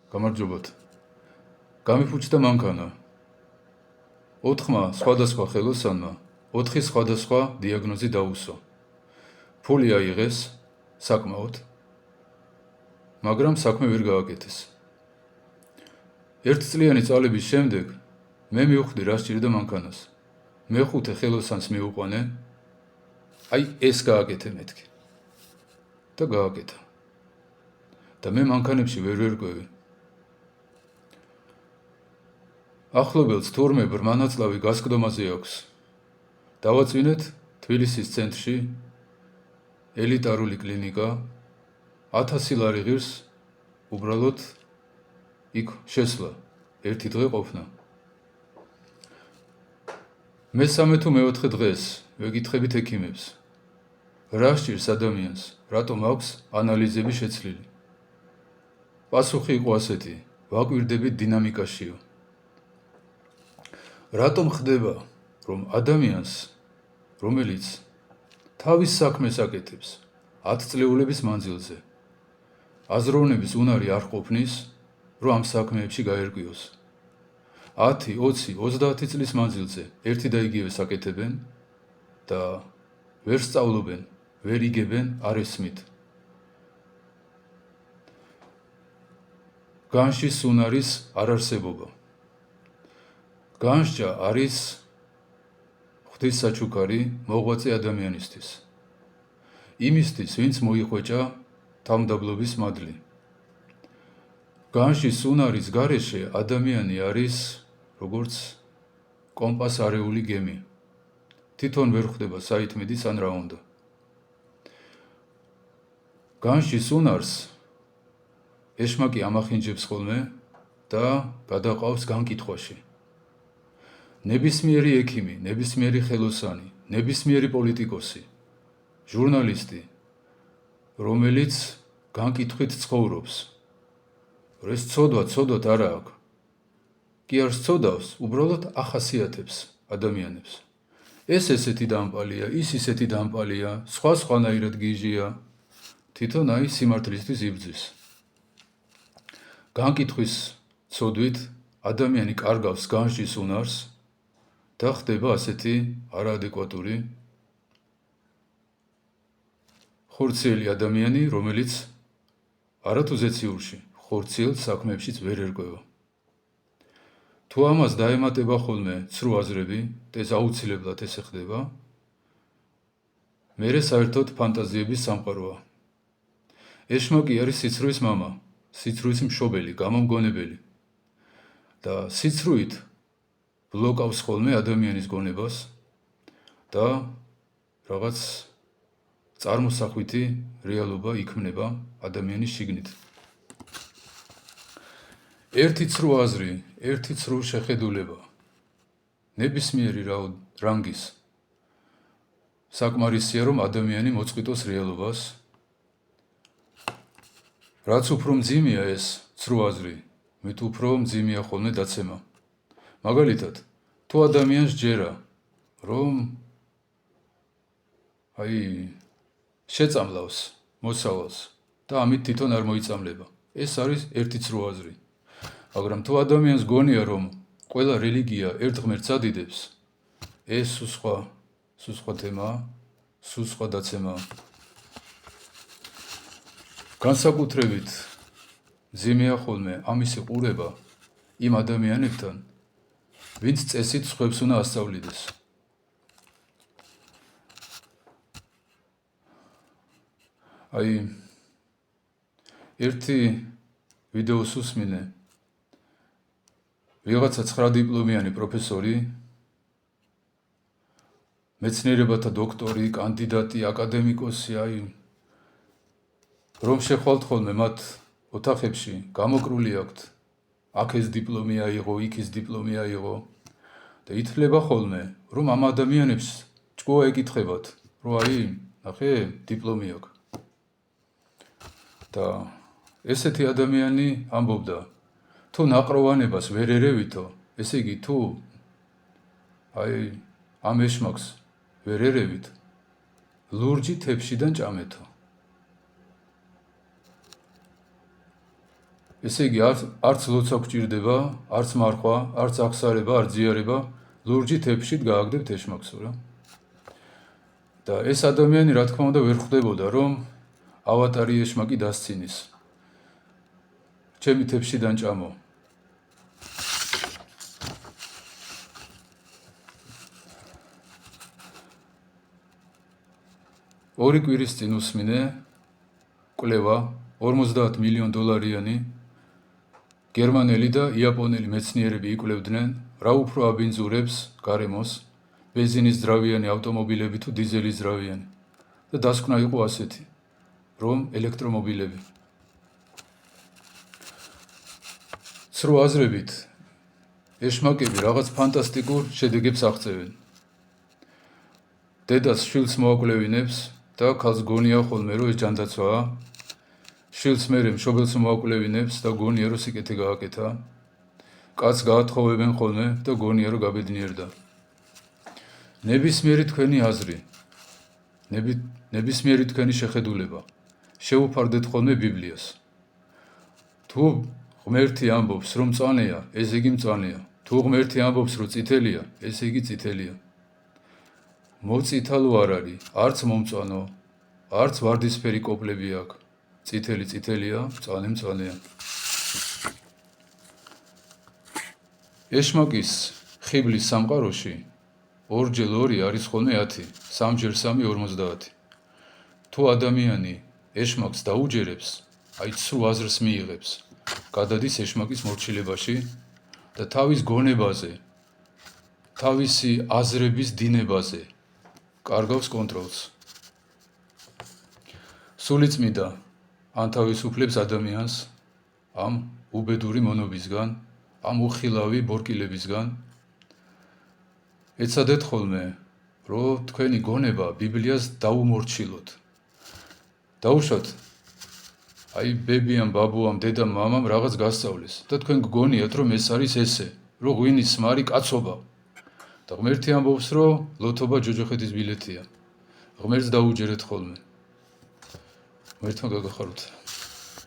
გამარჯობათ. გამიფუჭდა მანქანა. 4-მა სხვადასხვა ხელოსანმა 4 სხვადასხვა დიაგნოზი დაუსვა. ფული აიღეს საკმაოდ, მაგრამ საქმე ვერ გააკეთეს. ერთწლიანი წვალების შემდეგ მე მივხვდი რა სჭირდა მანქანას. მე-5 ხელოსანს მივუყვანე, აი ეს გააკეთე მეთქი. და გააკეთა. და მე მანქანებში ვერ ვერკვევი. ახლობელს თურმე ბრმანაწლავი გასკდომაზე აქვს. დავაწვინეთ თბილისის ცენტრში ელიტარული კლინიკა 1000 ლარი ღირს უბრალოდ იქ შესვლა, ერთი დღე ყოფნა. მესამე თუ მეოთხე დღეს ვეკითხებით ექიმებს, რა სჭირს ადამიანს, რატომ აქვს ანალიზები შეცვლილი. პასუხი იყო ასეთი, ვაკვირდებით დინამიკაშიო. რატომ ხდება, რომ ადამიანს, რომელიც თავის საქმეს აკეთებს 10 წლეულების მანძილზე, აზროვნების უნარი არ ყოფნის, რომ ამ საქმეებში გაერკვიოს. 10, 20, 30 წლის მანძილზე ერთი და იგივეს აკეთებენ და ვერ სწავლობენ, ვერ იგებენ, არ ესმით. განშის უნარის არარსებობა. განსჯა არის ღვთის საჩუქარი მოღვაწე ადამიანისთვის. იმისთვის, ვინც მოიხვეჭა თავმდაბლობის მადლი. განშის უნარის გარეშე ადამიანი არის როგორც კომპას არეული გემი. თვითონ ვერ ხვდება საით მიდის ან რა უნდა. განშის უნარს ეშმაკი ამახინჯებს ხოლმე და გადაყავს განკითხვაში. ნებისმიერი ექიმი, ნებისმიერი ხელოსანი, ნებისმიერი პოლიტიკოსი, ჟურნალისტი, რომელიც განკითხვით ცხოვრობს, ეს ცოდვად არა აქვს. კი არ სწოდავს, უბრალოდ ახასიათებს ადამიანებს. ეს ესეთი დამპალია, ის ისეთი დამპალია, სხვანაირად გიჟია, თვითონ აი სიმართლისთვის იბრძვის. განკითხვის ცოდვით ადამიანი კარგავს განსჯის უნარს და ხდება ასეთი არაადეკვატური ხორციელი ადამიანი, რომელიც არათუ ზეციურში, ხორციელ საქმეებშიც ვერ ერკვევა. თუ ამას დაემატება ხოლმე ცრუ აზრები, ეს აუცილებლად ესე ხდება, მერე საერთოდ ფანტაზიების სამყაროა. ეშმაკი არის სიცრუის მამა, სიცრუის მშობელი, გამომგონებელი და სიცრუით ბლოკავს ხოლმე ადამიანის გონებას და რაღაც წარმოსახვითი რეალობა იქმნება ადამიანის შიგნით. ერთი ცრუ აზრი, ერთი ცრუ შეხედულება, ნებისმიერი რანგის საკმარისია, რომ ადამიანი მოწყვიტოს რეალობას. რაც უფრო მძიმეა ეს ცრუ აზრი, მით უფრო მძიმეა ხოლმე დაცემა. მაგალითად, თუ ადამიანს ჯერა, რომ შეწამლავს მოსავალს და ამით თვითონ არ მოიწამლება, ეს არის ერთი ცრუ აზრი. მაგრამ თუ ადამიანს გონია, რომ ყველა რელიგია ერთ ღმერთს ადიდებს, ეს სხვა თემაა, სხვა დაცემაა. განსაკუთრებით მძიმეა ხოლმე ამისი ყურება იმ ადამიანებთან, ვინც წესით სხვებს უნდა ასწავლიდეს. ერთი ვიდეოს უსმინე, ვიღაცა 9 დიპლომიანი პროფესორი, მეცნიერებათა დოქტორი, კანდიდატი, აკადემიკოსი, რომ შეხვალთ ხოლმე მათ ოთახებში, გამოკრული აქვთ, აქ ეს დიპლომი აიღო, იქ ის დიპლომი აიღო და ითვლება ხოლმე, რომ ამ ადამიანებს ჭკუა ეკითხებათ, რომ ნახე, დიპლომი აქვს. და ესეთი ადამიანი ამბობდა, თუ ნაყროვანებას ვერ ერევითო, ესე იგი თუ ამ ეშმაკს ვერ ერევით, ლურჯი თეფშიდან ჭამეთო. ესე იგი არც ლოცა გჭირდება, არც მარხვა, არც აღსარება, არც ზიარება, ლურჯი თეფშით გააგდებთ ეშმაკსო რა. და ეს ადამიანი რა თქმა უნდა ვერ ხვდებოდა რომ ავატარი ეშმაკი დასცინის. ჩემი თეფშიდან ჭამო. ორი კვირის წინ უსმინე კვლევა 50 მილიონ დოლარიანი გერმანელი და იაპონელი მეცნიერები იკვლევდნენ რა უფრო აბინძურებს გარემოს ბენზინის ძრავიანი ავტომობილები თუ დიზელის ძრავიანი და დასკვნა იყო ასეთი რომ ელექტრომობილები. ცრუ აზრებით ეშმაკები რაღაც ფანტასტიკურ შედეგებს აღწევენ. დედას შვილს მოაკვლევინებს და ქალს გონია ხოლმე რომ ეს ჯანდაცვაა. შვილს მერე მშობელს მოაკვლევინებს და გონია რომ სიკეთე გააკეთა. კაცს გაათხოვებენ ხოლმე და გონია რომ გაბედნიერდა. ნებისმიერი თქვენი აზრი, ნებისმიერი თქვენი შეხედულება შეუფარდეთ ხოლმე ბიბლიას. თუ ღმერთი ამბობს რომ მწვანეა, ესე იგი მწვანეა. თუ ღმერთი ამბობს რომ წითელია, ესე იგი წითელია. მოწითალო არ არის, არც მომწვანო, არც ვარდისფერი კოპლები აქვს. წითელი წითელია, მწვანე მწვანეა. ეშმაკის ხიბლის სამყაროში 2x2 არის ხოლმე 10, 3x3 50. თუ ადამიანი ეშმაკს დაუჯერებს, აი ცრუ აზრს მიიღებს, გადადის ეშმაკის მორჩილებაში და თავის გონებაზე, თავისი აზრების დინებაზე კარგავს კონტროლს. სულიწმიდა ანთავისუფლებს ადამიანს ამ უბედური მონობისგან, ამ უხილავი ბორკილებისგან. ეცადეთ ხოლმე, რომ თქვენი გონება ბიბლიას დაუმორჩილოთ. დაუშვათ, აი ბებიამ, ბაბუამ, დედამ, მამამ რაღაც გასწავლეს და თქვენ გგონიათ, რომ ეს არის ესე, რომ ღვინის მარი კაცობა. და ღმერთი ამბობს, რომ ლოთობა ჯოჯოხეთის ბილეთია. ღმერთს დაუჯერეთ ხოლმე. ღმერთმა გაგახაროთ.